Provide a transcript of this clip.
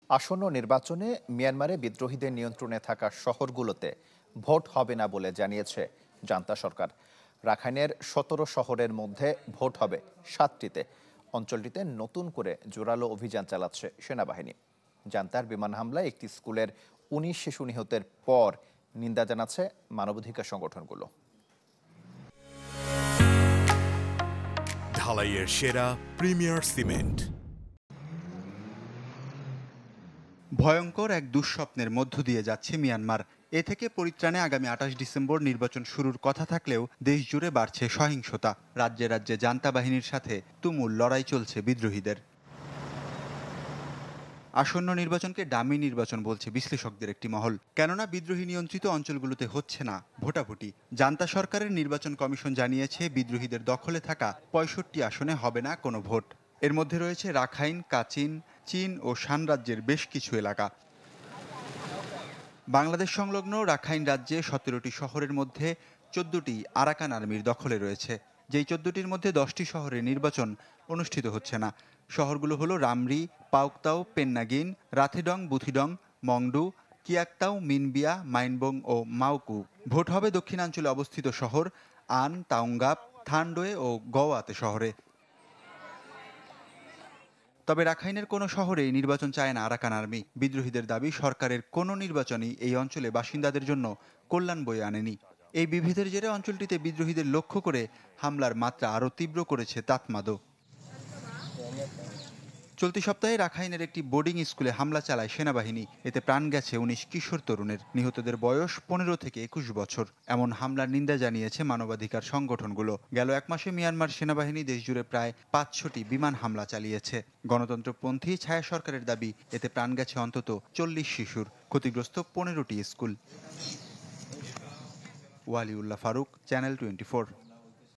আসন্ন নির্বাচনে মিয়ানমারে বিদ্রোহীদের নিয়ন্ত্রণে থাকা শহরগুলোতে ভোট হবে না বলে জানিয়েছে জান্তা সরকার। রাখাইনের ১৭ শহরের মধ্যে ভোট হবে ৭টিতে। অঞ্চলটিতে নতুন করে জোরালো অভিযান চালাচ্ছে সেনাবাহিনী। জান্তার বিমান হামলায় একটি স্কুলের ১৯ শিশু নিহতের পর নিন্দা জানাচ্ছে মানবাধিকার সংগঠনগুলো। ঢালাইয়ের সেরা প্রিমিয়ার সিমেন্ট। ভয়ঙ্কর এক দুঃস্বপ্নের মধ্য দিয়ে যাচ্ছে মিয়ানমার। এ থেকে পরিত্রাণে আগামী ২৮ ডিসেম্বর নির্বাচন শুরুর কথা থাকলেও দেশ জুড়ে বাড়ছে সহিংসতা। রাজ্যে রাজ্যে জান্তা বাহিনীর সাথে তুমুল লড়াই চলছে বিদ্রোহীদের। আসন্ন নির্বাচনকে ডামি নির্বাচন বলছে বিশ্লেষকদের একটি মহল, কেননা বিদ্রোহী নিয়ন্ত্রিত অঞ্চলগুলোতে হচ্ছে না ভোটাভুটি। জান্তা সরকারের নির্বাচন কমিশন জানিয়েছে বিদ্রোহীদের দখলে থাকা ৬৫ আসনে হবে না কোনো ভোট। এর মধ্যে রয়েছে রাখাইন, কাচিন, চীন ও শান রাজ্যের বেশ কিছু এলাকা। বাংলাদেশ সংলগ্ন রাখাইন রাজ্যে ১৭টি শহরের মধ্যে ১৪টি আরাকান আর্মির দখলে রয়েছে। যেই ১৪টির মধ্যে 10টি শহরে নির্বাচন অনুষ্ঠিত হচ্ছে না। শহরগুলো হলো রামরি, পাউকতাও, পেন্নাগিন, রাথেডং, বুথিডং, মংডু, কিয়াকতাও, মিনবিয়া, মাইনবং ও মাউকু। ভোট হবে দক্ষিণাঞ্চলে অবস্থিত শহর আন, তাওঙ্গাপ, থানডোয়ে ও গওয়াতে শহরে। তবে রাখাইনের কোনো শহরেই নির্বাচন চায় না আরাকান আর্মি। বিদ্রোহীদের দাবি, সরকারের কোনো নির্বাচনই এই অঞ্চলে বাসিন্দাদের জন্য কল্যাণ বয়ে আনেনি। এই বিভেদের জেরে অঞ্চলটিতে বিদ্রোহীদের লক্ষ্য করে হামলার মাত্রা আরও তীব্র করেছে তাতমাদো। চলতি সপ্তাহে রাখাইনের একটি বোর্ডিং স্কুলে হামলা চালায় সেনাবাহিনী। এতে প্রাণ গেছে ১৯ কিশোর তরুণের। নিহতদের বয়স ১৫ থেকে ২১ বছর। এমন হামলার নিন্দা জানিয়েছে মানবাধিকার সংগঠনগুলো। গেল এক মাসে মিয়ানমার সেনাবাহিনী দেশজুড়ে প্রায় ৫০০টি বিমান হামলা চালিয়েছে। গণতন্ত্রপন্থী ছায়া সরকারের দাবি, এতে প্রাণ গেছে অন্তত ৪০ শিশুর, ক্ষতিগ্রস্ত ১৫টি স্কুল। ওয়ালিউল্লাহ ফারুক, চ্যানেল 24।